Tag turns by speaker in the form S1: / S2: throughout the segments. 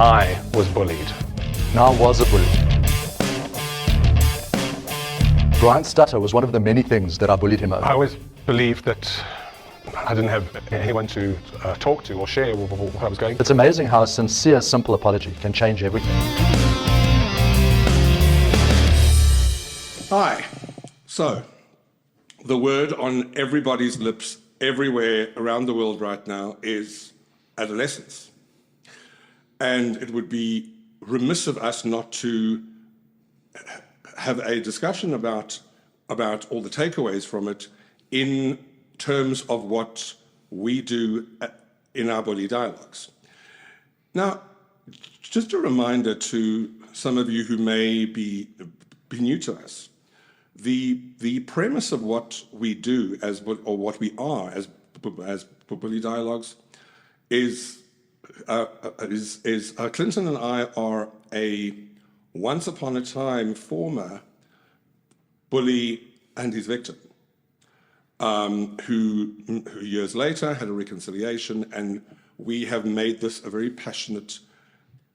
S1: I was bullied.
S2: Now I was a bully. Bryan's stutter was one of the many things that I bullied him over.
S1: I always believed that I didn't have anyone to talk to or share what I was going through.
S2: It's amazing how a sincere, simple apology can change everything.
S3: Hi. So, the word on everybody's lips everywhere around the world right now is adolescence. And it would be remiss of us not to have a discussion about all the takeaways from it in terms of what we do in our bully dialogues. Now, just a reminder to some of you who may be new to us, the premise of what we do or what we are as bully dialogues is Clinton and I are a once upon a time former bully and his victim, who years later had a reconciliation, and we have made this a very passionate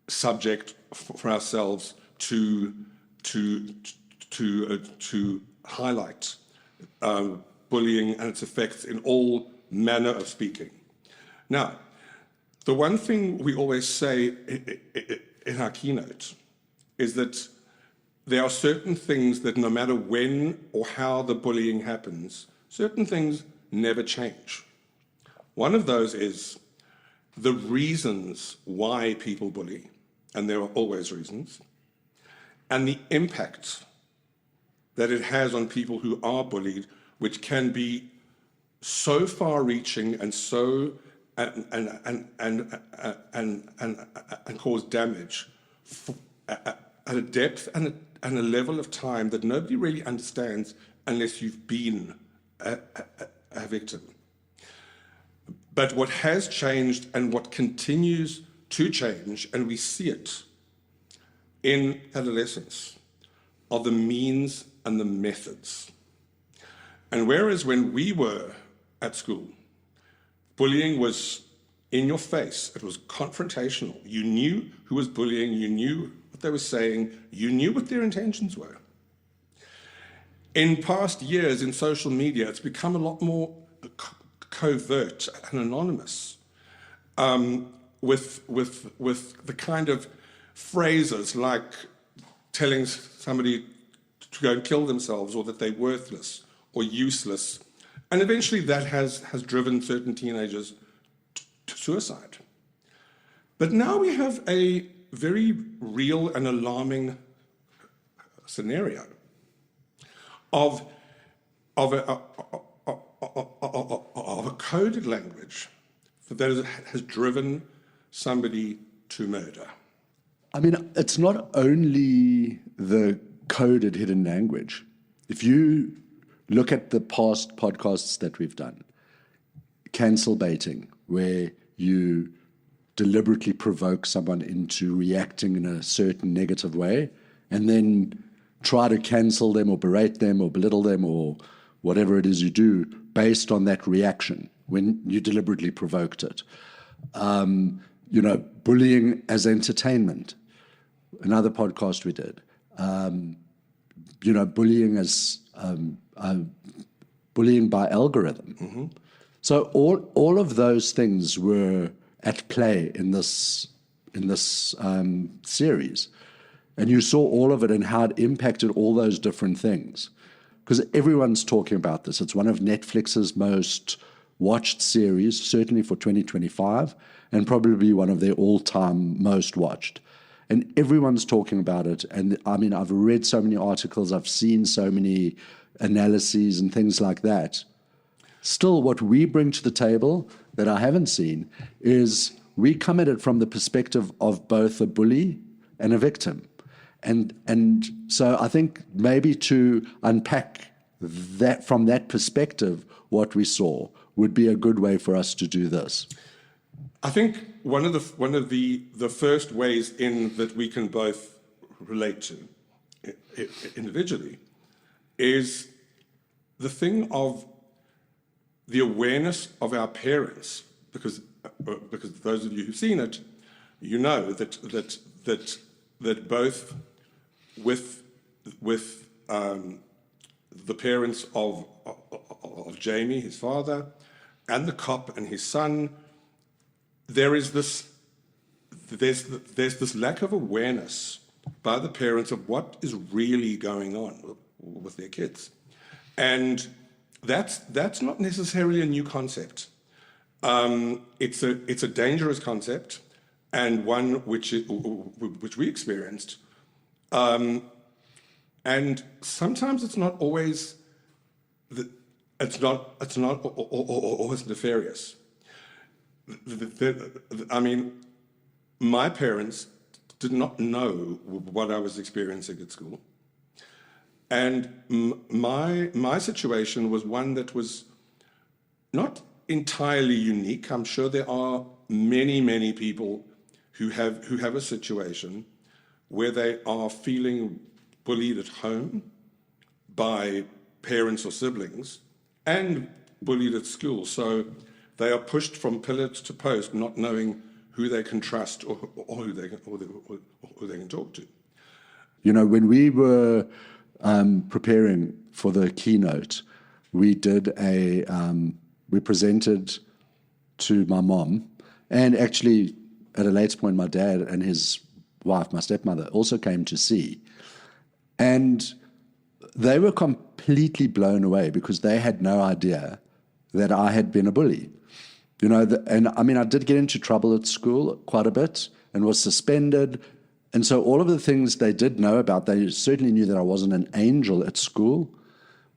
S3: subject for ourselves to highlight bullying and its effects in all manner of speaking. Now, the one thing we always say in our keynote is that there are certain things that no matter when or how the bullying happens, certain things never change. One of those is the reasons why people bully, and there are always reasons, and the impact that it has on people who are bullied, which can be so far-reaching and so and cause damage at a depth and a level of time that nobody really understands unless you've been a victim. But what has changed and what continues to change, and we see it in adolescence, are the means and the methods. And whereas when we were at school, bullying was in your face, it was confrontational. You knew who was bullying, you knew what they were saying, you knew what their intentions were. In past years in social media, it's become a lot more covert and anonymous, with the kind of phrases like telling somebody to go and kill themselves, or that they're worthless or useless. And eventually that has driven certain teenagers to suicide. But now we have a very real and alarming scenario of a coded language that has driven somebody to murder.
S4: I mean, it's not only the coded hidden language. If you look at the past podcasts that we've done, cancel baiting, where you deliberately provoke someone into reacting in a certain negative way, and then try to cancel them or berate them or belittle them or whatever it is you do based on that reaction when you deliberately provoked it. Bullying as entertainment, another podcast we did. Bullying as bullying by algorithm. Mm-hmm. So all of those things were at play in this series, and you saw all of it and how it impacted all those different things. Because everyone's talking about this. It's one of Netflix's most watched series, certainly for 2025, and probably one of their all-time most watched. And everyone's talking about it. And I mean, I've read so many articles, I've seen so many analyses and things like that. Still, what we bring to the table that I haven't seen is we come at it from the perspective of both a bully and a victim. And so I think maybe to unpack that from that perspective, what we saw would be a good way for us to do this.
S3: I think one of the first ways in that we can both relate to individually is the thing of the awareness of our parents, because those of you who've seen it, you know that both with the parents of Jamie, his father, and the cop and his son, there's this lack of awareness by the parents of what is really going on with their kids, and that's not necessarily a new concept. It's a dangerous concept, and one which we experienced, and sometimes it's not always always nefarious. I mean, my parents did not know what I was experiencing at school, and my situation was one that was not entirely unique. I'm sure there are many people who have a situation where they are feeling bullied at home by parents or siblings and bullied at school. So they are pushed from pillar to post, not knowing who they can trust or who they can talk to.
S4: You know, when we were preparing for the keynote, we presented to my mom, and actually at a later point, my dad and his wife, my stepmother, also came to see. And they were completely blown away because they had no idea that I had been a bully. You know, and I mean, I did get into trouble at school quite a bit and was suspended. And so all of the things they did know about, they certainly knew that I wasn't an angel at school,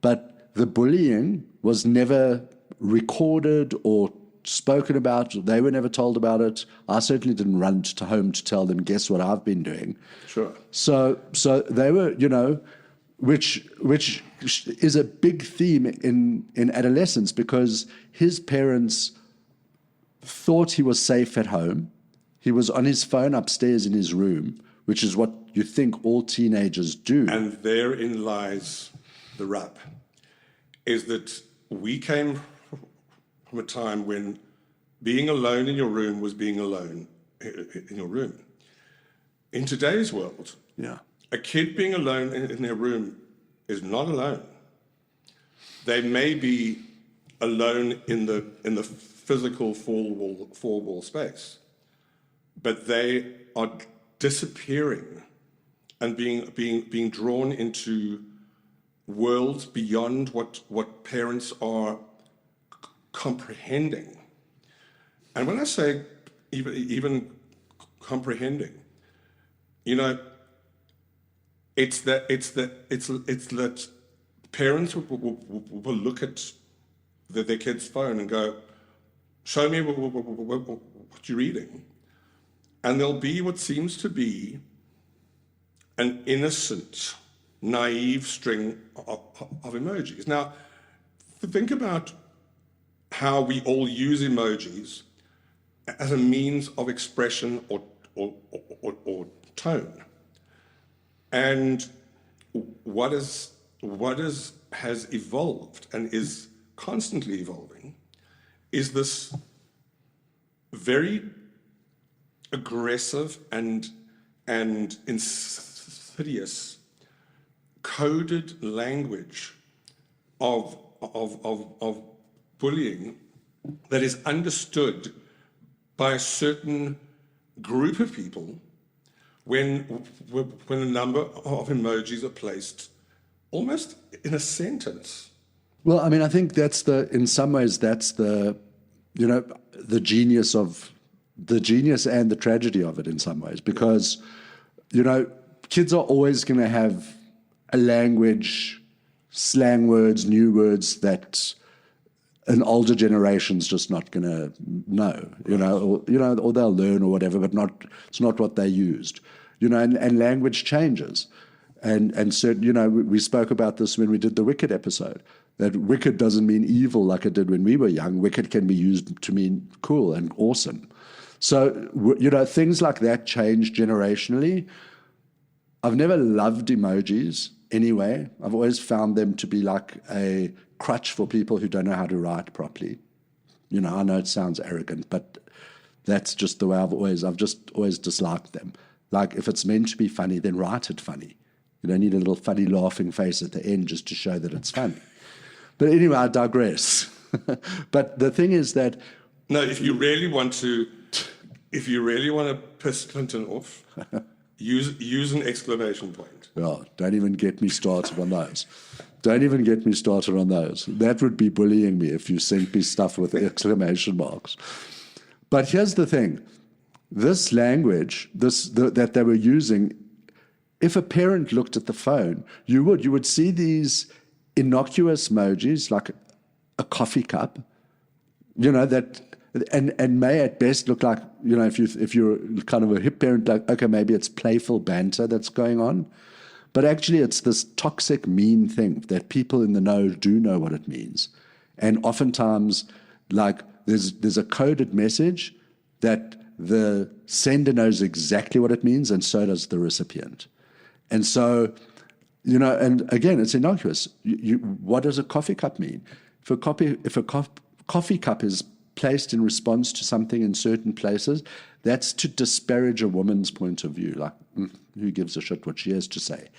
S4: but the bullying was never recorded or spoken about. They were never told about it. I certainly didn't run to home to tell them, guess what I've been doing.
S3: Sure.
S4: So they were, you know, which is a big theme in adolescence, because his parents thought he was safe at home. He was on his phone upstairs in his room, which is what you think all teenagers do.
S3: And therein lies the rub, is that we came from a time when being alone in your room was being alone in your room. In today's world, a kid being alone in their room is not alone. They may be alone in the physical four-wall space, but they are disappearing and being drawn into worlds beyond what parents are comprehending. And when I say even comprehending, you know, it's that parents will look at their kid's phone and go, show me what you're reading. And there'll be what seems to be an innocent, naive string of emojis. Now, think about how we all use emojis as a means of expression or tone. And what has evolved and is constantly evolving is this very aggressive and insidious coded language of bullying that is understood by a certain group of people when a number of emojis are placed almost in a sentence.
S4: Well, I mean, I think in some ways that's the genius and the tragedy of it in some ways, because, you know, kids are always going to have a language, slang words, new words that an older generation's just not going to know, or they'll learn or whatever, but it's not what they used, and language changes. And certain, we spoke about this when we did the Wicked episode, that wicked doesn't mean evil like it did when we were young. Wicked can be used to mean cool and awesome. So, things like that change generationally. I've never loved emojis anyway. I've always found them to be like a crutch for people who don't know how to write properly. I know it sounds arrogant, but That's just the way I've just always disliked them. Like, if it's meant to be funny, then write it funny. You don't need a little funny laughing face at the end just to show that it's funny. But anyway, I digress. But the thing is that...
S3: No, if you really want to piss Clinton off, use an exclamation point.
S4: Well, don't even get me started on those. Don't even get me started on those. That would be bullying me if you sent me stuff with exclamation marks. But here's the thing. This language that they were using, if a parent looked at the phone, you would see these innocuous emojis like a coffee cup, that and may at best look like, if you're kind of a hip parent, like, okay, maybe it's playful banter that's going on. But actually it's this toxic, mean thing that people in the know do know what it means. And oftentimes, like, there's a coded message that the sender knows exactly what it means, and so does the recipient. And so, and again, it's innocuous. What does a coffee cup mean? If a coffee cup is placed in response to something in certain places, that's to disparage a woman's point of view. Like, who gives a shit what she has to say?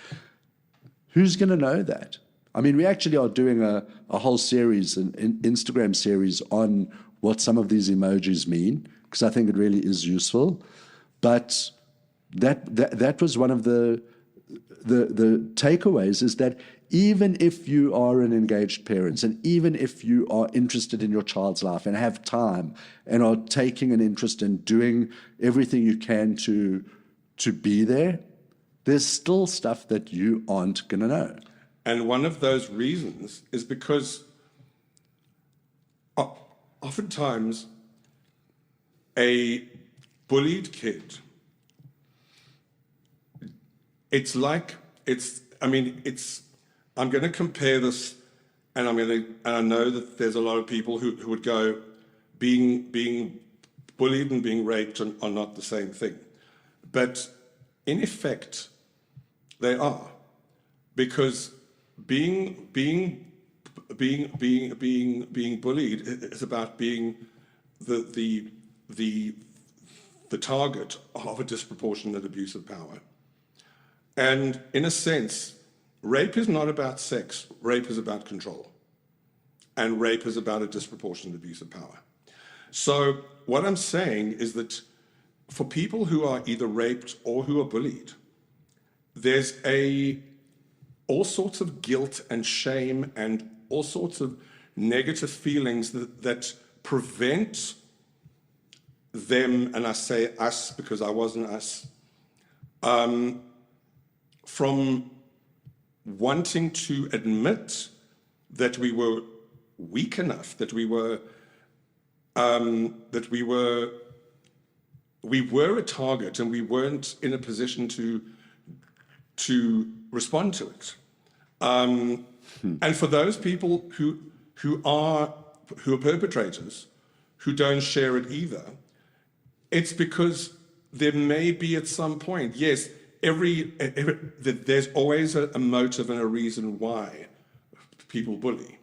S4: Who's going to know that? I mean, we actually are doing a whole series, an Instagram series, on what some of these emojis mean, because I think it really is useful. But that was one of the takeaways, is that even if you are an engaged parent, and even if you are interested in your child's life and have time and are taking an interest in doing everything you can to be there, there's still stuff that you aren't going to know.
S3: And one of those reasons is because oftentimes a bullied kid, I'm going to compare this, and I know that there's a lot of people who would go, being bullied and being raped are not the same thing. But in effect, they are, because being bullied is about being the target of a disproportionate abuse of power. And in a sense, rape is not about sex. Rape is about control. And rape is about a disproportionate abuse of power. So what I'm saying is that for people who are either raped or who are bullied, there's all sorts of guilt and shame and all sorts of negative feelings that prevent them, and I say us because I wasn't us, from wanting to admit that we were weak enough, that we were a target, and we weren't in a position to respond to it. And for those people who are perpetrators, who don't share it either, it's because there may be at some point, yes, there's always a motive and a reason why people bully,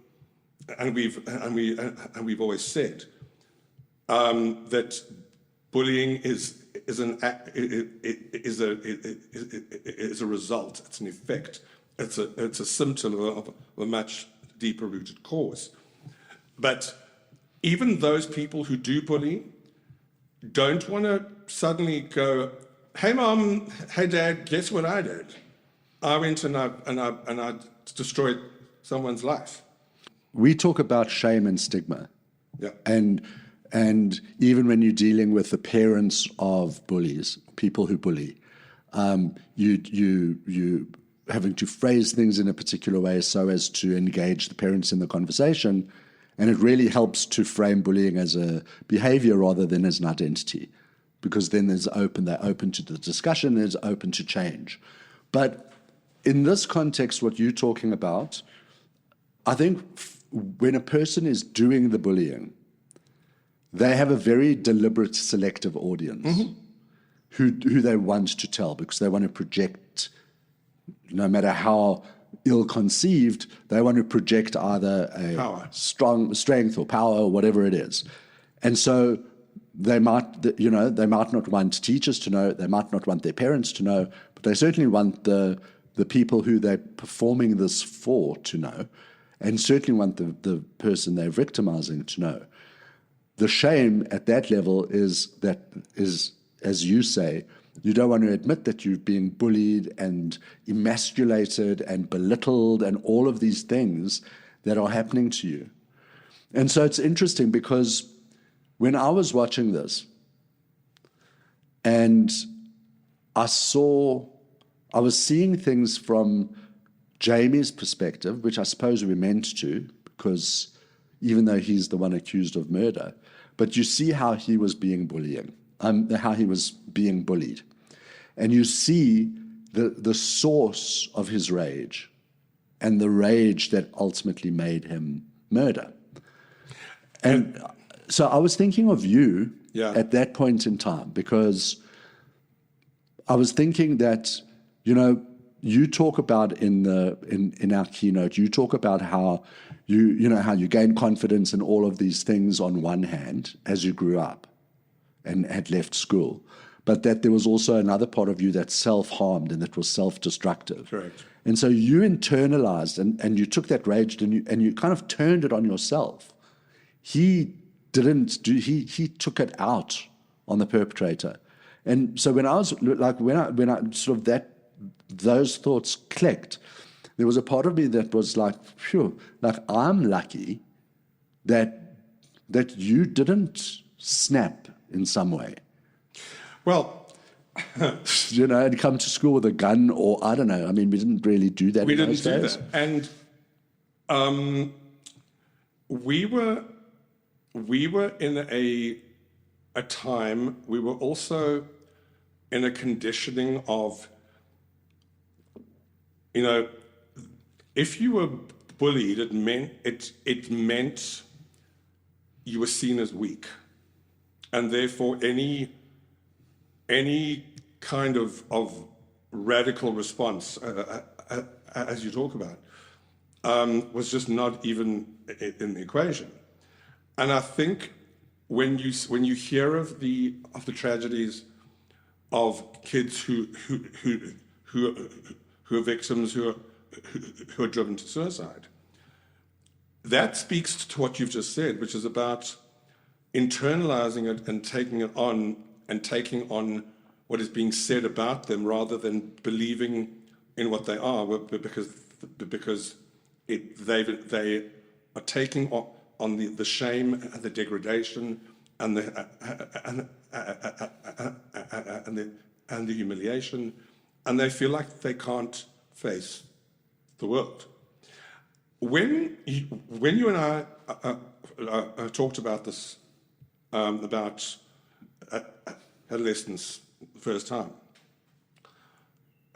S3: and we've always said that bullying is a result. It's an effect. It's a symptom of a much deeper rooted cause. But even those people who do bully don't want to suddenly go, "Hey mom, hey dad, guess what I did? I went and I destroyed someone's life."
S4: We talk about shame and stigma.
S3: Yeah.
S4: And even when you're dealing with the parents of bullies, people who bully, you having to phrase things in a particular way so as to engage the parents in the conversation, and it really helps to frame bullying as a behavior rather than as an identity, because then they're open to the discussion, there's open to change. But in this context, what you're talking about, I think when a person is doing the bullying, they have a very deliberate, selective audience who they want to tell, because they want to project, no matter how ill-conceived, they want to project either a strong strength or power or whatever it is. And so they might, they might not want teachers to know, they might not want their parents to know, but they certainly want the people who they're performing this for to know, and certainly want the person they're victimizing to know. The shame at that level is, as you say, you don't want to admit that you're being bullied and emasculated and belittled and all of these things that are happening to you. And so it's interesting because when I was watching this and I was seeing things from Jamie's perspective, which I suppose we're meant to, because even though he's the one accused of murder, but you see how he was being bullying. How he was being bullied. And you see the source of his rage and the rage that ultimately made him murder. And so I was thinking of you at that point in time, because I was thinking that, you talk about in our keynote, you talk about how how you gain confidence in all of these things on one hand as you grew up and had left school, but that there was also another part of you that self-harmed and that was self-destructive.
S3: Correct.
S4: And so you internalized and you took that rage and you kind of turned it on yourself. He didn't do, he took it out on the perpetrator. And so when I was like, when I sort of those thoughts clicked, there was a part of me that was like, phew, like I'm lucky that you didn't snap in some way.
S3: Well,
S4: and come to school with a gun, or I don't know. I mean, we didn't really do that.
S3: We
S4: in those
S3: didn't do
S4: days.
S3: that, and we were in a time. We were also in a conditioning of, if you were bullied, it meant you were seen as weak, and therefore any kind of radical response, as you talk about, was just not even in the equation. And I think when you hear of the tragedies of kids who are victims, who are driven to suicide, that speaks to what you've just said, which is about internalizing it and taking it on, and taking on what is being said about them rather than believing in what they are, because they are taking on the shame and the degradation and the humiliation, and they feel like they can't face the world. When you and I talked about this, about adolescence the first time,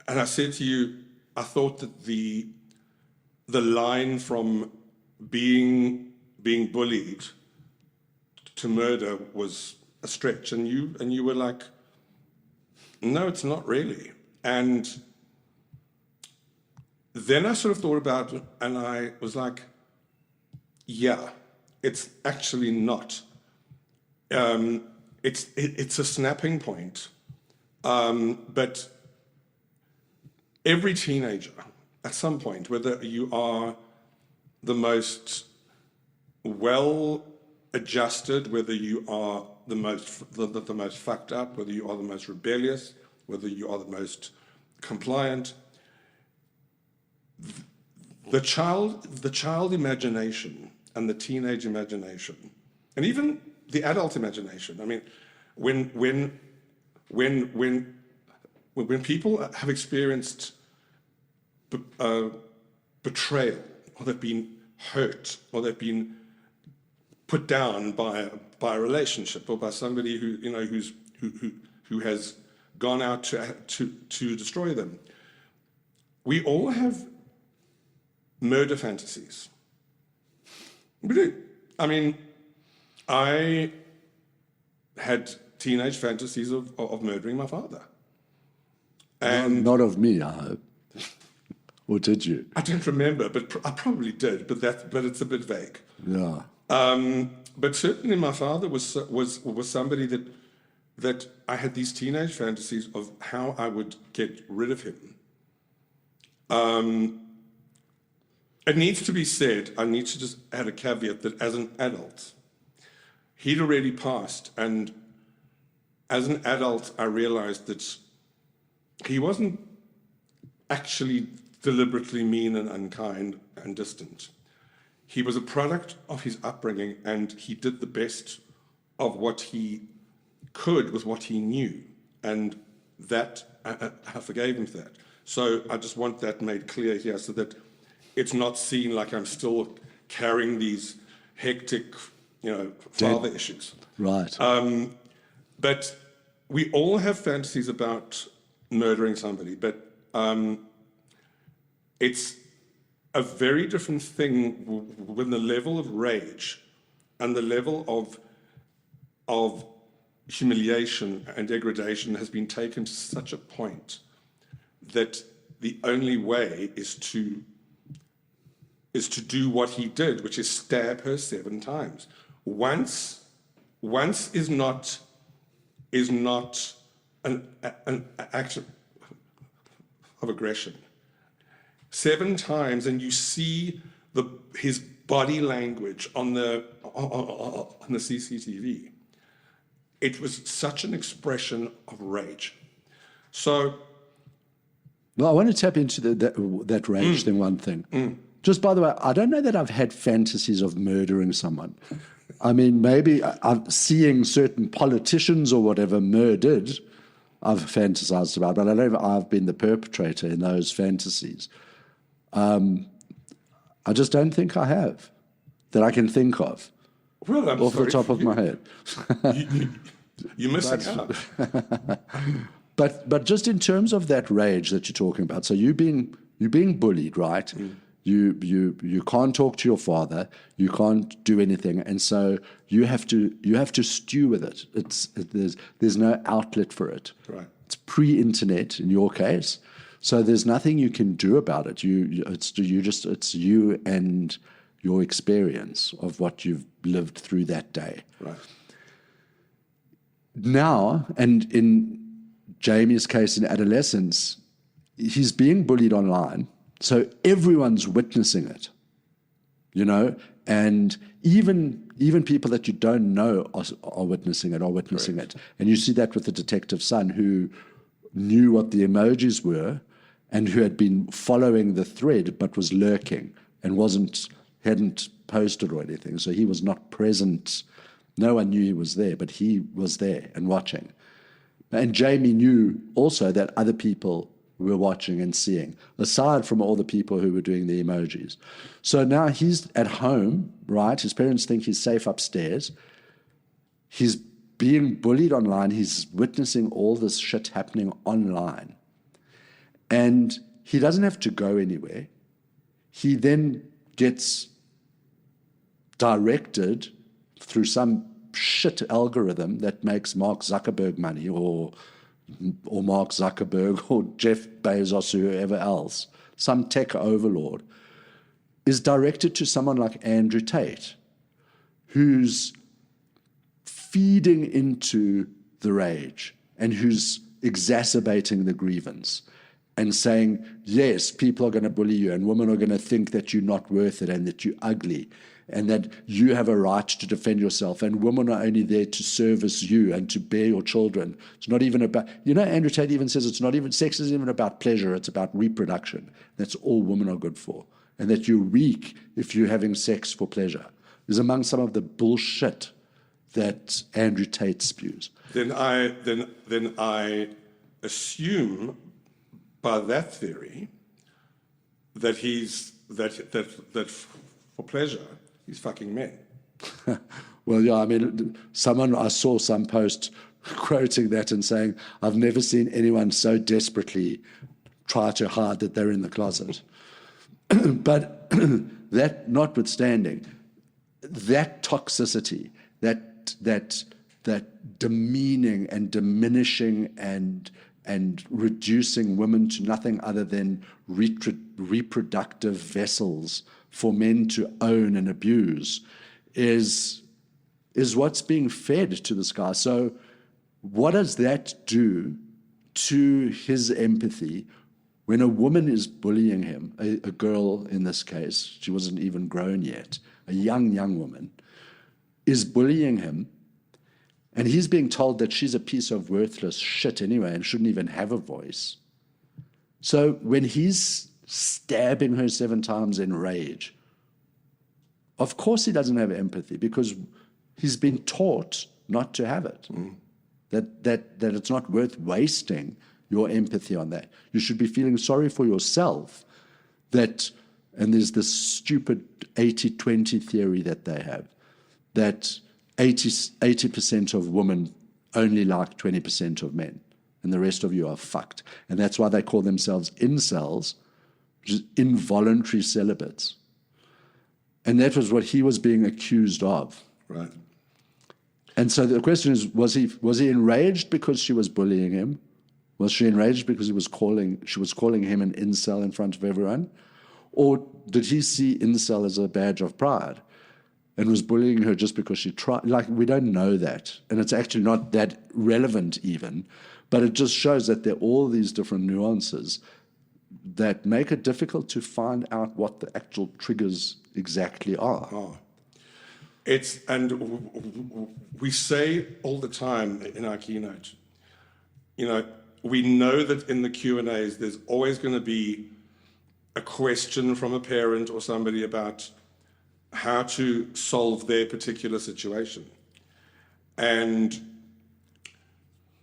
S3: and I said to you, I thought that the line from being bullied to murder was a stretch, and you were like, no, it's not really. And then I sort of thought about it, and I was like, yeah, it's actually not. It's a snapping point, but every teenager, at some point, whether you are the most well-adjusted, whether you are the most fucked up, whether you are the most rebellious, whether you are the most compliant, the child imagination and the teenage imagination, and even the adult imagination. I mean, when people have experienced betrayal, or they've been hurt, or they've been put down by a relationship, or by somebody who has gone out to destroy them, we all have murder fantasies. We do. I mean, I had teenage fantasies of murdering my father. And
S4: not of me, I hope. Or did you?
S3: I don't remember, but I probably did. But it's a bit vague.
S4: Yeah.
S3: But certainly my father was somebody that I had these teenage fantasies of how I would get rid of him. It needs to be said, I need to just add a caveat that as an adult, he'd already passed, and as an adult, I realized that he wasn't actually deliberately mean and unkind and distant. He was a product of his upbringing, and he did the best of what he could with what he knew, and that I forgave him for that. So I just want that made clear here, so that it's not seen like I'm still carrying these hectic, father issues.
S4: Right.
S3: But we all have fantasies about murdering somebody, but it's a very different thing when the level of rage and the level of humiliation and degradation has been taken to such a point that the only way is to do what he did, which is stab her 7 times. Once is not an act of aggression. 7 times, and you see his body language on the CCTV. It was such an expression of rage. So,
S4: well, I want to tap into that rage thing, one thing. Just by the way, I don't know that I've had fantasies of murdering someone. I mean, maybe I'm seeing certain politicians or whatever murdered, I've fantasized about, but I don't know if I've been the perpetrator in those fantasies. I just don't think I have, that I can think of,
S3: well, I'm
S4: off
S3: sorry,
S4: the top of my head.
S3: You're missing out.
S4: But just in terms of that rage that you're talking about, so you're being bullied, right? You can't talk to your father, you can't do anything, and so you have to stew with it. There's no outlet for it.
S3: Right.
S4: It's pre-internet in your case, so there's nothing you can do about it. It's you and your experience of what you've lived through that day.
S3: Right.
S4: Now, and in Jamie's case in Adolescence, he's being bullied online. So everyone's witnessing it, and even people that you don't know are witnessing it. And you see that with the detective's son, who knew what the emojis were and who had been following the thread but was lurking and hadn't posted or anything. So he was not present. No one knew he was there, but he was there and watching. And Jamie knew also that other people were watching and seeing, aside from all the people who were doing the emojis. So now he's at home, right? His parents think he's safe upstairs. He's being bullied online. He's witnessing all this shit happening online. And he doesn't have to go anywhere. He then gets directed through some shit algorithm that makes Mark Zuckerberg money, or Mark Zuckerberg or Jeff Bezos or whoever else, some tech overlord, is directed to someone like Andrew Tate, who's feeding into the rage and who's exacerbating the grievance and saying, yes, people are going to bully you and women are going to think that you're not worth it and that you're ugly and that you have a right to defend yourself, and women are only there to service you and to bear your children. It's not even about, Andrew Tate even says sex isn't even about pleasure, it's about reproduction. That's all women are good for. And that you're weak if you're having sex for pleasure is among some of the bullshit that Andrew Tate spews.
S3: Then I assume by that theory that that for pleasure he's fucking men.
S4: Well, yeah, I mean, I saw some post quoting that and saying, I've never seen anyone so desperately try to hide that they're in the closet. But that notwithstanding, that toxicity, that demeaning and diminishing and reducing women to nothing other than reproductive vessels for men to own and abuse is is what's being fed to this guy. So what does that do to his empathy when a woman is bullying him, a girl in this case, she wasn't even grown yet, a young woman, is bullying him, and he's being told that she's a piece of worthless shit anyway and shouldn't even have a voice. So when he's stabbing her 7 times in rage, of course he doesn't have empathy because he's been taught not to have it. That it's not worth wasting your empathy on that. You should be feeling sorry for yourself that, and there's this stupid 80-20 theory that they have, that 80% of women only like 20% of men, and the rest of you are fucked. And that's why they call themselves incels, which is involuntary celibates. And that was what he was being accused of.
S3: Right.
S4: And so the question is, was he enraged because she was bullying him? Was she enraged because she was calling him an incel in front of everyone? Or did he see incel as a badge of pride and was bullying her just because she tried? Like, we don't know that. And it's actually not that relevant even. But it just shows that there are all these different nuances that make it difficult to find out what the actual triggers exactly are.
S3: Oh. And we say all the time in our keynote, we know that in the Q&As there's always going to be a question from a parent or somebody about how to solve their particular situation. And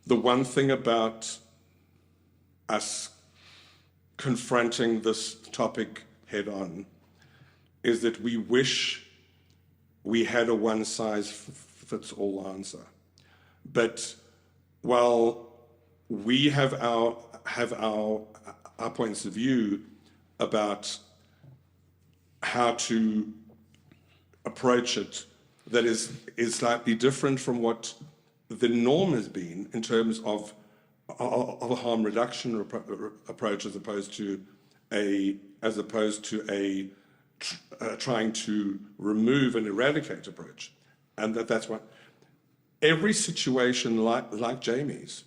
S3: the one thing about us confronting this topic head on is that we wish we had a one-size-fits-all answer. But while we have our points of view about how to approach it that is slightly different from what the norm has been in terms of a harm reduction approach as opposed to a trying to remove and eradicate approach. And that's why every situation like Jamie's,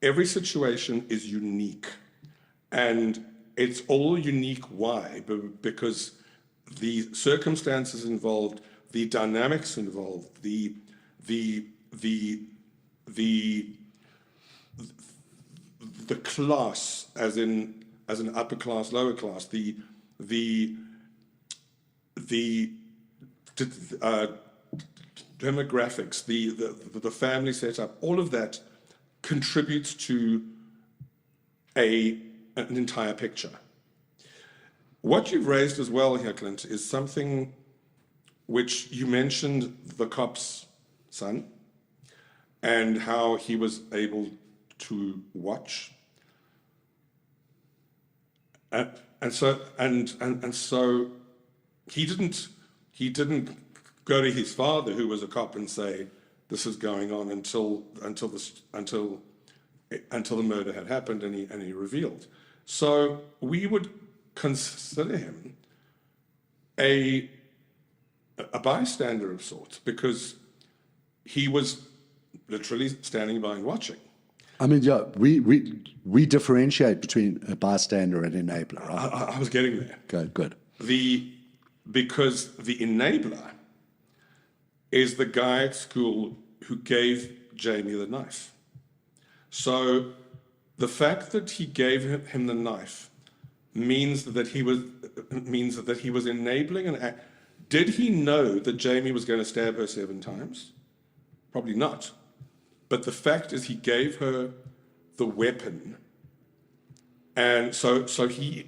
S3: every situation is unique. And it's all unique. Why? Because the circumstances involved, the dynamics involved, the class, as an upper class, lower class, the demographics, the family setup, all of that contributes to an entire picture. What you've raised as well here, Clint, is something which you mentioned, the cop's son, and how he was able to watch. And so he didn't go to his father, who was a cop, and say, "This is going on," until the murder had happened, and he revealed. So we would consider him a bystander of sorts, because he was literally standing by and watching.
S4: I mean, yeah, we differentiate between a bystander and enabler, right?
S3: I was getting there.
S4: Okay, good.
S3: Because the enabler is the guy at school who gave Jamie the knife. So the fact that he gave him the knife means that he was enabling an act. Did he know that Jamie was going to stab her 7 times? Probably not. But the fact is, he gave her the weapon, and so he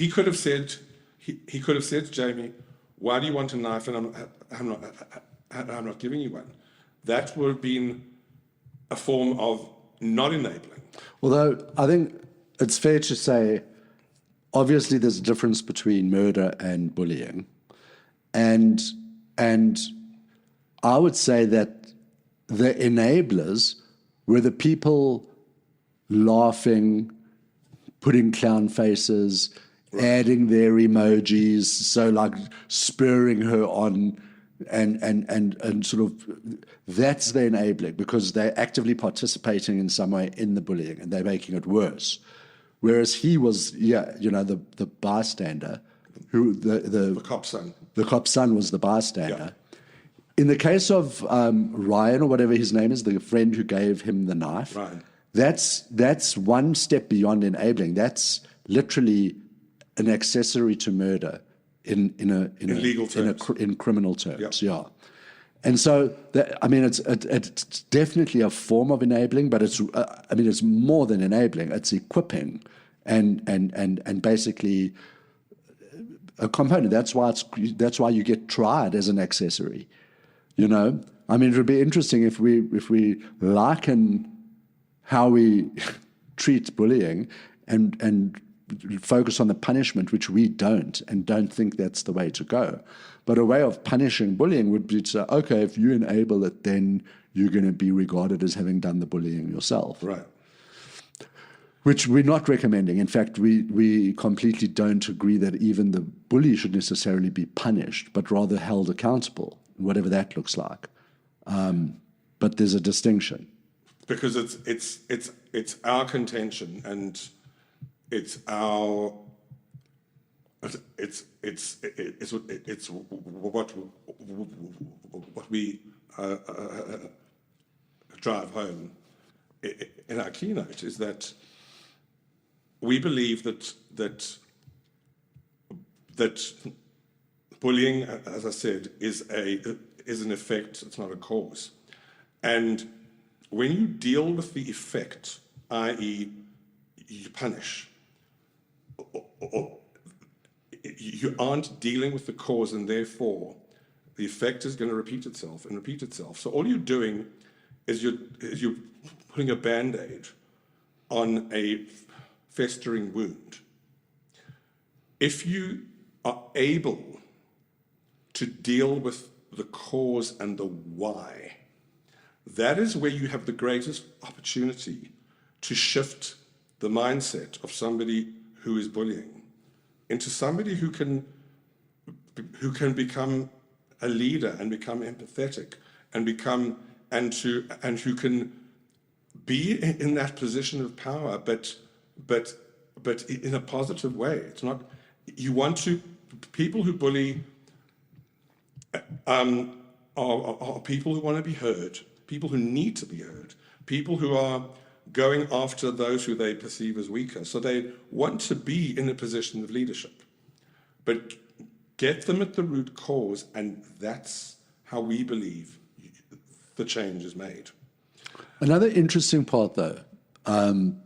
S3: could have said to Jamie, "Why do you want a knife?" And I'm not giving you one. That would have been a form of not enabling.
S4: Although I think it's fair to say, obviously, there's a difference between murder and bullying, and I would say that the enablers were the people laughing, putting clown faces, adding their emojis, so like spurring her on and sort of that's the enabling, because they're actively participating in some way in the bullying and they're making it worse. Whereas he was, the bystander, who
S3: The cop's son.
S4: the cop's son was the bystander. In the case of Ryan, or whatever his name is, the friend who gave him the knife,
S3: Ryan.
S4: that's one step beyond enabling. That's literally an accessory to murder in
S3: legal terms.
S4: In criminal terms.
S3: Yep.
S4: Yeah. And so, it's definitely a form of enabling, but it's more than enabling. It's equipping, and basically a component. That's why you get tried as an accessory. You know, I mean, it would be interesting if we liken how we treat bullying and focus on the punishment, which we don't, and don't think that's the way to go. But a way of punishing bullying would be to say, okay, if you enable it, then you're going to be regarded as having done the bullying yourself.
S3: Right.
S4: Which we're not recommending. In fact, we completely don't agree that even the bully should necessarily be punished, but rather held accountable, whatever that looks like. But there's a distinction.
S3: Because it's our contention, and it's our what we drive home in our keynote, is that we believe that bullying, as I said, is an effect. It's not a cause. And when you deal with the effect, i.e., you punish, or you aren't dealing with the cause, and therefore the effect is going to repeat itself and repeat itself. So all you're doing is you're putting a Band-Aid on a festering wound. If you are able to deal with the cause and the why, that is where you have the greatest opportunity to shift the mindset of somebody who is bullying into somebody who can become a leader and become empathetic and who can be in that position of power, but in a positive way. It's not, you want to, people who bully are people who want to be heard, people who need to be heard, people who are going after those who they perceive as weaker. So they want to be in a position of leadership. But get them at the root cause, and that's how we believe the change is made.
S4: Another interesting part, though, that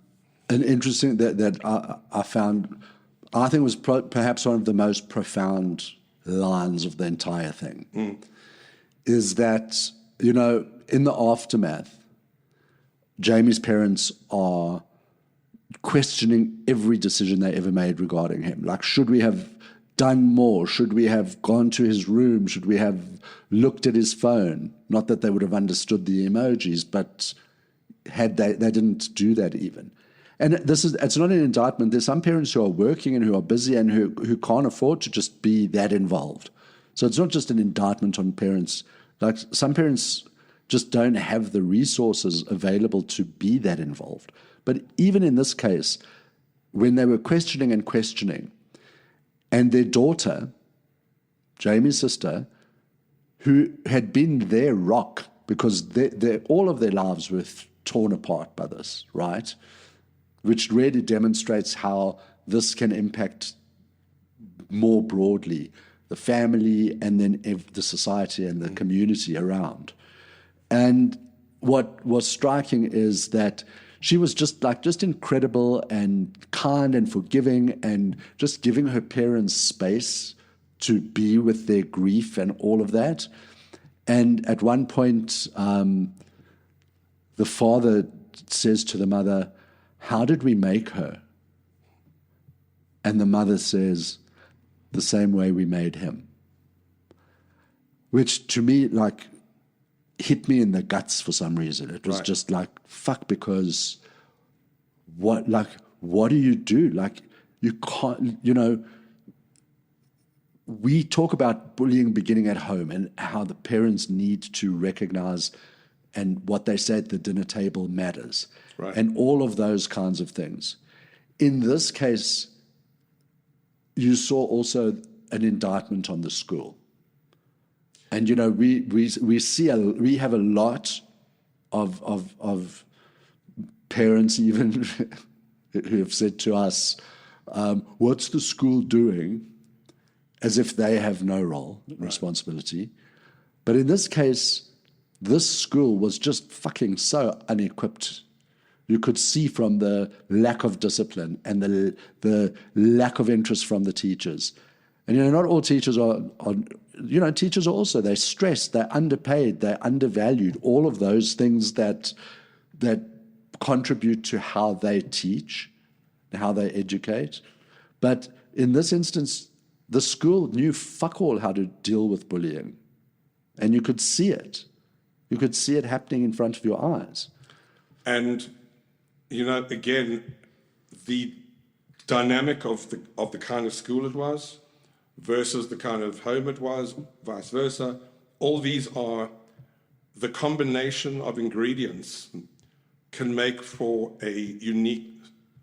S4: I found, I think was perhaps one of the most profound lines of the entire thing, is that, in the aftermath, Jamie's parents are questioning every decision they ever made regarding him. Like, should we have done more? Should we have gone to his room? Should we have looked at his phone? Not that they would have understood the emojis, but had they didn't do that even. And it's not an indictment. There's some parents who are working and who are busy and who can't afford to just be that involved. So it's not just an indictment on parents. Like, some parents just don't have the resources available to be that involved. But even in this case, when they were questioning, and their daughter, Jamie's sister, who had been their rock, because all of their lives were torn apart by this, right? Which really demonstrates how this can impact more broadly the family and then the society and the community around. And what was striking is that she was just incredible and kind and forgiving, and just giving her parents space to be with their grief and all of that. And at one point, the father says to the mother, "How did we make her?" And the mother says, "The same way we made him." Which to me, hit me in the guts for some reason. It was just like, fuck, because what do you do? Like, you can't, we talk about bullying beginning at home and how the parents need to recognize and what they say at the dinner table matters,
S3: Right.
S4: and all of those kinds of things. In this case, you saw also an indictment on the school. And, you know, we have a lot of parents even who have said to us, what's the school doing? As if they have no role, responsibility. But in this case, this school was just fucking so unequipped. You could see from the lack of discipline and the lack of interest from the teachers. And, you know, not all teachers are you know, teachers are also, they're stressed, they're underpaid, they're undervalued, all of those things that contribute to how they teach, how they educate. But in this instance, the school knew fuck all how to deal with bullying. And you could see it. You could see it happening in front of your eyes.
S3: And, you know, again, the dynamic of the kind of school it was versus the kind of home it was, vice versa, all these are the combination of ingredients can make for a unique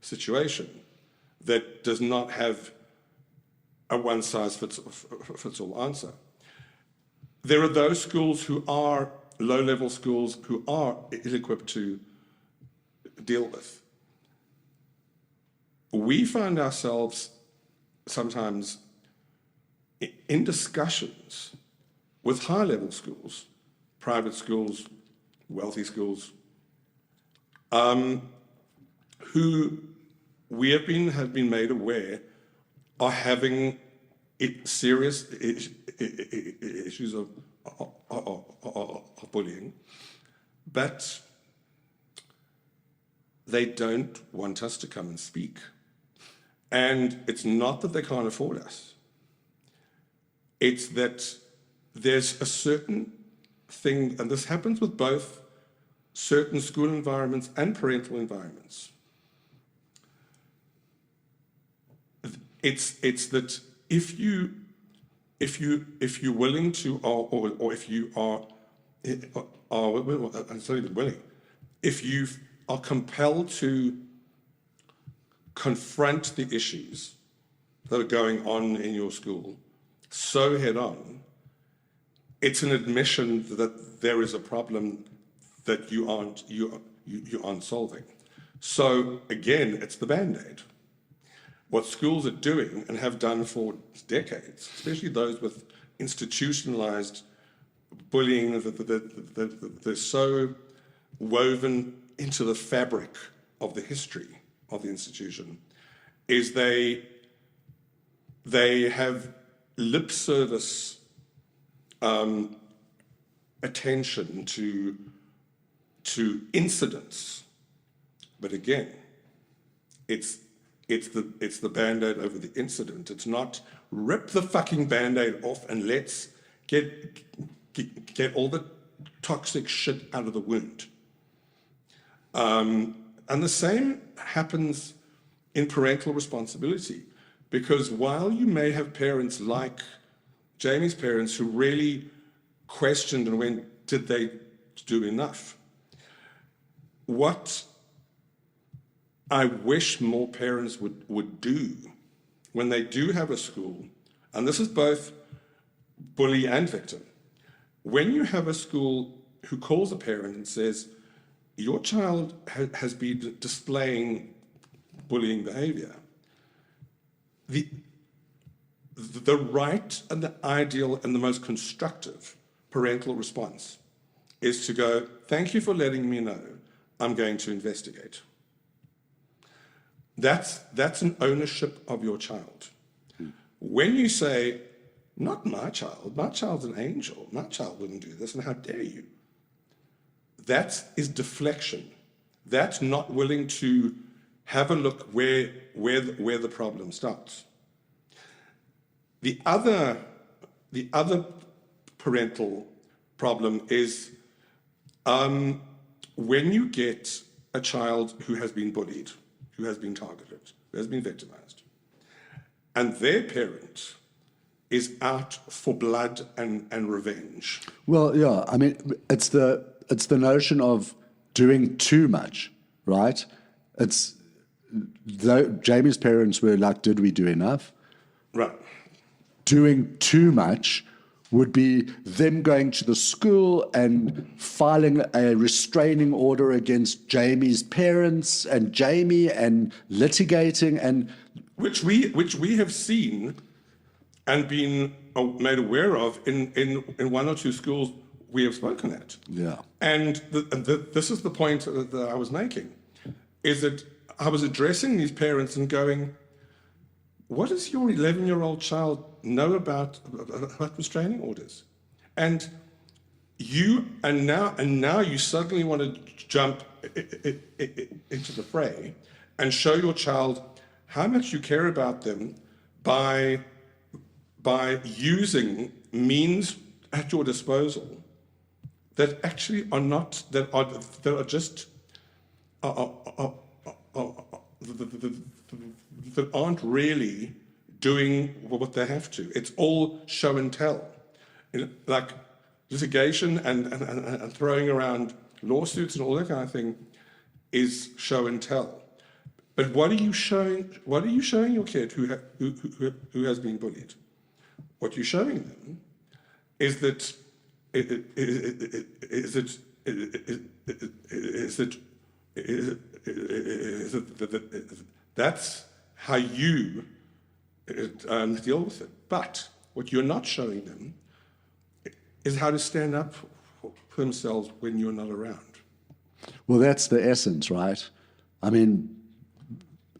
S3: situation that does not have a one-size-fits-all answer. There are those schools who are low-level schools who are ill-equipped to deal with. We find ourselves sometimes in discussions with high-level schools, private schools, wealthy schools, who we have been made aware are having serious issues of bullying, but they don't want us to come and speak. And it's not that they can't afford us. It's that there's a certain thing, and this happens with both certain school environments and parental environments. It's that if you're willing to, or if you are it's not even willing, if you are compelled to confront the issues that are going on in your school so head on, it's an admission that there is a problem that you aren't solving. So again, it's the Band-Aid. What schools are doing and have done for decades, especially those with institutionalized bullying that they're so woven into the fabric of the history of the institution, is they have lip service attention to incidents. But again, it's the Band-Aid over the incident. It's not rip the fucking Band-Aid off and let's get all the toxic shit out of the wound. And the same happens in parental responsibility, because while you may have parents like Jamie's parents who really questioned and went, did they do enough? What I wish more parents would do when they do have a school, and this is both bully and victim, when you have a school who calls a parent and says, your child has been displaying bullying behavior, the right and the ideal and the most constructive parental response is to go, thank you for letting me know, I'm going to investigate. That's an ownership of your child. When you say, not my child's an angel, my child wouldn't do this, and how dare you? That is deflection. That's not willing to have a look where the problem starts. The other parental problem is when you get a child who has been bullied, who has been targeted, who has been victimized, and their parent is out for blood and revenge.
S4: Well, yeah, I mean, it's the notion of doing too much, right? It's though Jamie's parents were like, did we do enough?
S3: Right.
S4: Doing too much would be them going to the school and filing a restraining order against Jamie's parents and Jamie and litigating and
S3: Which we have seen and been made aware of in one or two schools we have spoken at.
S4: yeah.
S3: And this is the point that I was making, is that I was addressing these parents and going, what does your 11-year-old child know about restraining orders? And now you suddenly want to jump into the fray and show your child how much you care about them by using means at your disposal that actually are not, that are just that aren't really doing what they have to. It's all show and tell. Like litigation and throwing around lawsuits and all that kind of thing is show and tell. But what are you showing your kid who has been bullied? What you're showing them is that that's how you deal with it. But what you're not showing them is how to stand up for themselves when you're not around.
S4: Well, that's the essence, right? I mean,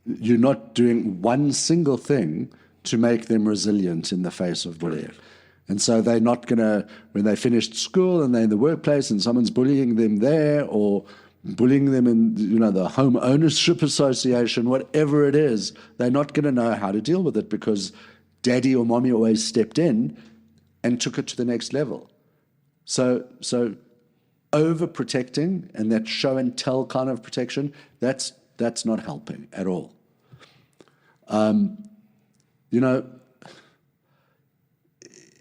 S4: you're not doing one single thing to make them resilient in the face of bullying. And so they're not going to, when they finished school and they're in the workplace and someone's bullying them there or bullying them in, the home ownership association, whatever it is, they're not going to know how to deal with it because daddy or mommy always stepped in and took it to the next level. So overprotecting and that show and tell kind of protection, that's not helping at all.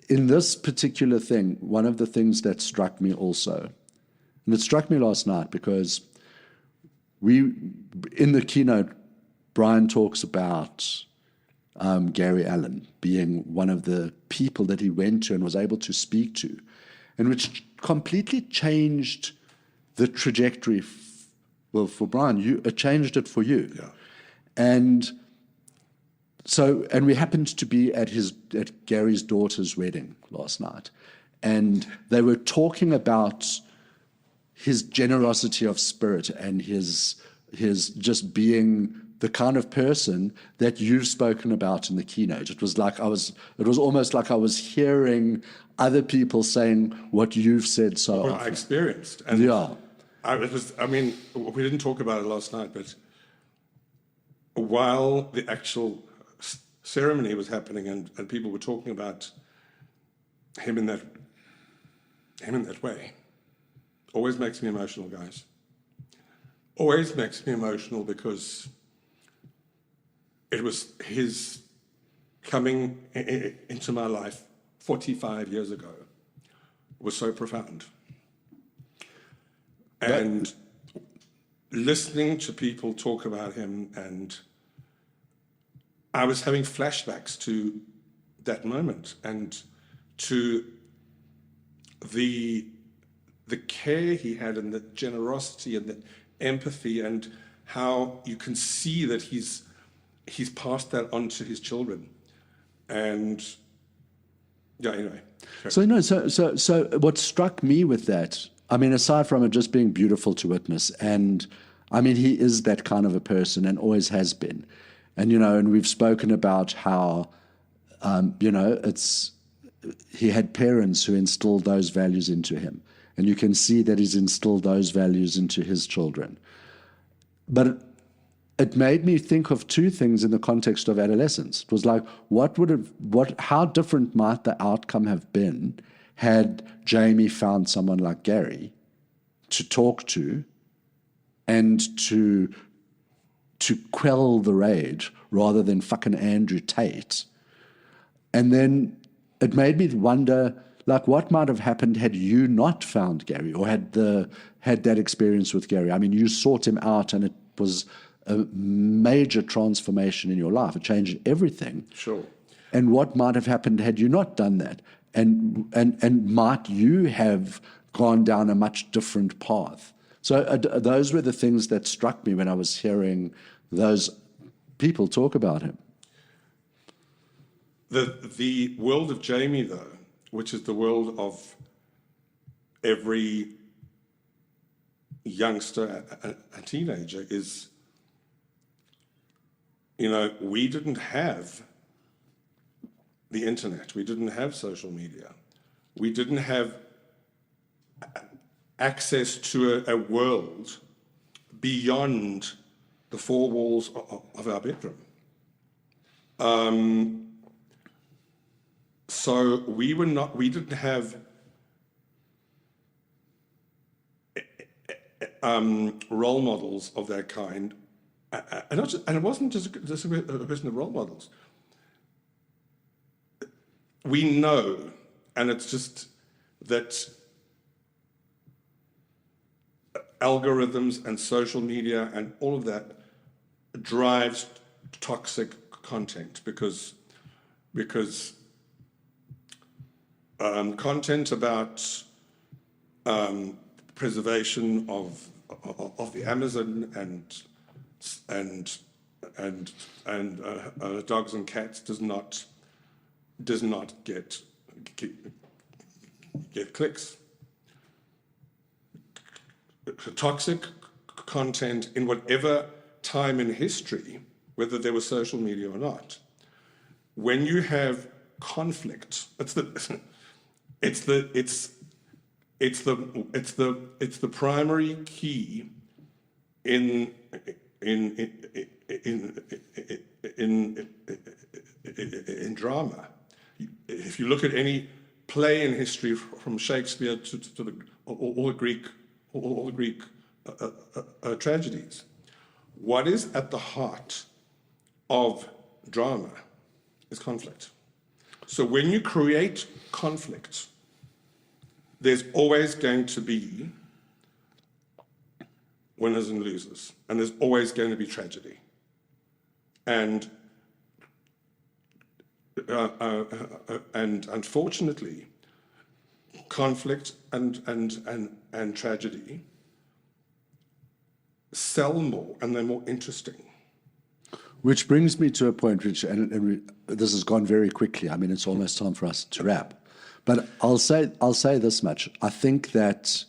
S4: In this particular thing, one of the things that struck me also, and it struck me last night because in the keynote, Bryan talks about Gary Allen being one of the people that he went to and was able to speak to, and which completely changed the trajectory. For Bryan, it changed it for you.
S3: Yeah.
S4: And we happened to be at Gary's daughter's wedding last night, and they were talking about his generosity of spirit and his just being the kind of person that you've spoken about in the keynote. It was almost like I was hearing other people saying what you've said so
S3: What
S4: often.
S3: I experienced. And
S4: Yeah.
S3: We didn't talk about it last night, but while the actual ceremony was happening and people were talking about him in that way, always makes me emotional, guys. Always makes me emotional because it was his coming into my life 45 years ago was so profound. And listening to people talk about him, and I was having flashbacks to that moment and to the care he had and the generosity and the empathy and how you can see that he's passed that on to his children. And yeah, anyway.
S4: So what struck me with that, I mean, aside from it just being beautiful to witness, and I mean, he is that kind of a person and always has been. And, and we've spoken about how, he had parents who instilled those values into him. And you can see that he's instilled those values into his children. But it made me think of two things in the context of adolescence. It was like, how different might the outcome have been had Jamie found someone like Gary to talk to and to quell the rage rather than fucking Andrew Tate. And then it made me wonder, like, what might have happened had you not found Gary or had that experience with Gary. I mean, you sought him out, and it was a major transformation in your life. It changed everything.
S3: Sure.
S4: And what might have happened had you not done that? And might you have gone down a much different path? So those were the things that struck me when I was hearing those people talk about him.
S3: The world of Jamie, though, which is the world of every youngster and teenager, is, we didn't have the internet. We didn't have social media. We didn't have access to a world beyond the four walls of our bedroom. So we didn't have role models of that kind. And it wasn't just a question of role models. We know, and it's just that algorithms and social media and all of that drives toxic content because content about preservation of the Amazon and dogs and cats does not get clicks. Toxic content in whatever time in history, whether there was social media or not, when you have conflict, it's the primary key in drama. If you look at any play in history, from Shakespeare to all the Greek tragedies, what is at the heart of drama is conflict. So when you create conflict, there's always going to be winners and losers, and there's always going to be tragedy. And unfortunately, conflict and tragedy sell more, and they're more interesting.
S4: Which brings me to a point, which, and this has gone very quickly. I mean, it's almost time for us to wrap. But I'll say this much. I think that,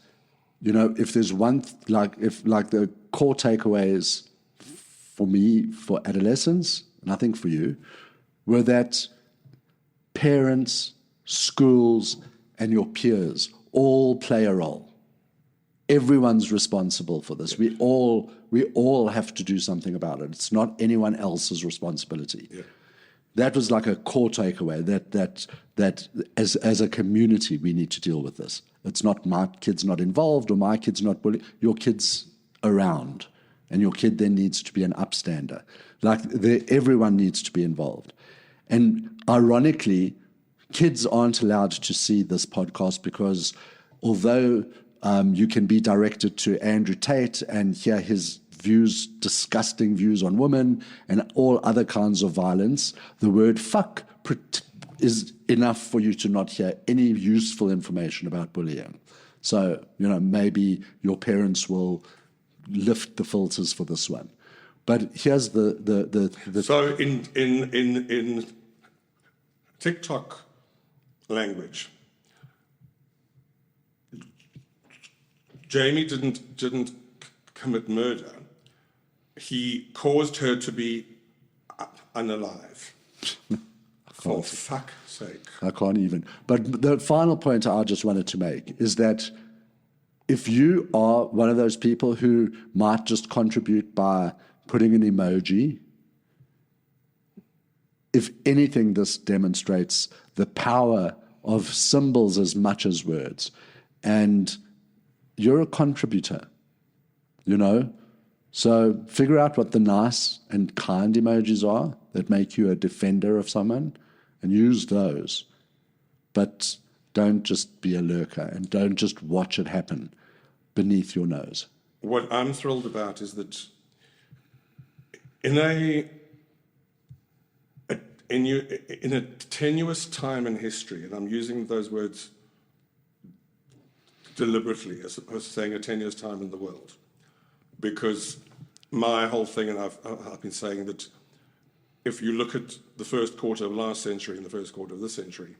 S4: if there's one, if the core takeaways for me, for adolescence, and I think for you, were that parents, schools, and your peers all play a role. Everyone's responsible for this. We all have to do something about it. It's not anyone else's responsibility. Yeah. That was like a core takeaway, that as a community we need to deal with this. It's not my kid's not involved or my kid's not bullied. Your kid's around, and your kid then needs to be an upstander. Everyone needs to be involved. And ironically, kids aren't allowed to see this podcast because although you can be directed to Andrew Tate and hear his disgusting views on women and all other kinds of violence, the word fuck is enough for you to not hear any useful information about bullying. So, maybe your parents will lift the filters for this one. But here's the
S3: So in TikTok language, Jamie didn't commit murder. He caused her to be unalive. For fuck's sake.
S4: I can't even. But the final point I just wanted to make is that if you are one of those people who might just contribute by putting an emoji, if anything, this demonstrates the power of symbols as much as words. And you're a contributor, So figure out what the nice and kind emojis are that make you a defender of someone and use those. but don't just be a lurker and don't just watch it happen beneath your nose.
S3: What I'm thrilled about is that in a tenuous time in history, and I'm using those words deliberately as opposed to saying a tenuous time in the world, because my whole thing, and I've been saying that if you look at the first quarter of last century and the first quarter of this century,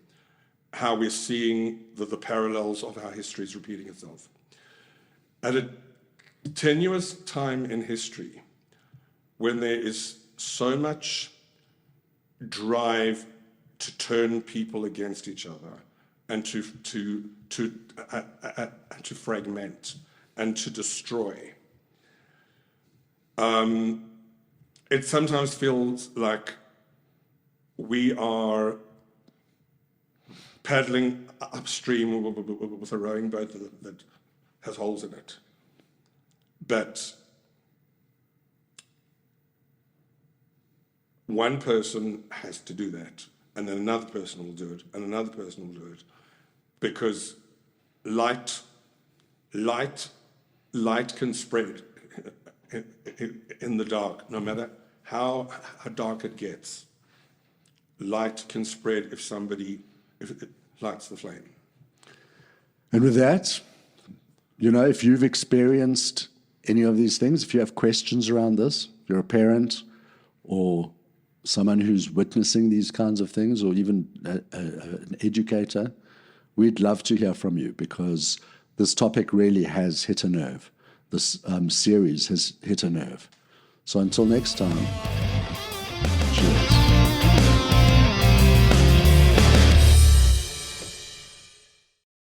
S3: how we're seeing the parallels of how history is repeating itself. At a tenuous time in history, when there is so much drive to turn people against each other and to fragment and to destroy, it sometimes feels like we are paddling upstream with a rowing boat that has holes in it. But one person has to do that, and then another person will do it, and another person will do it, because light can spread in the dark, no matter how dark it gets. Light can spread if it lights the flame.
S4: And with that, if you've experienced any of these things, if you have questions around this, if you're a parent or someone who's witnessing these kinds of things, or even an educator, we'd love to hear from you, because this topic really has hit a nerve. This series has hit a nerve. So until next time, cheers.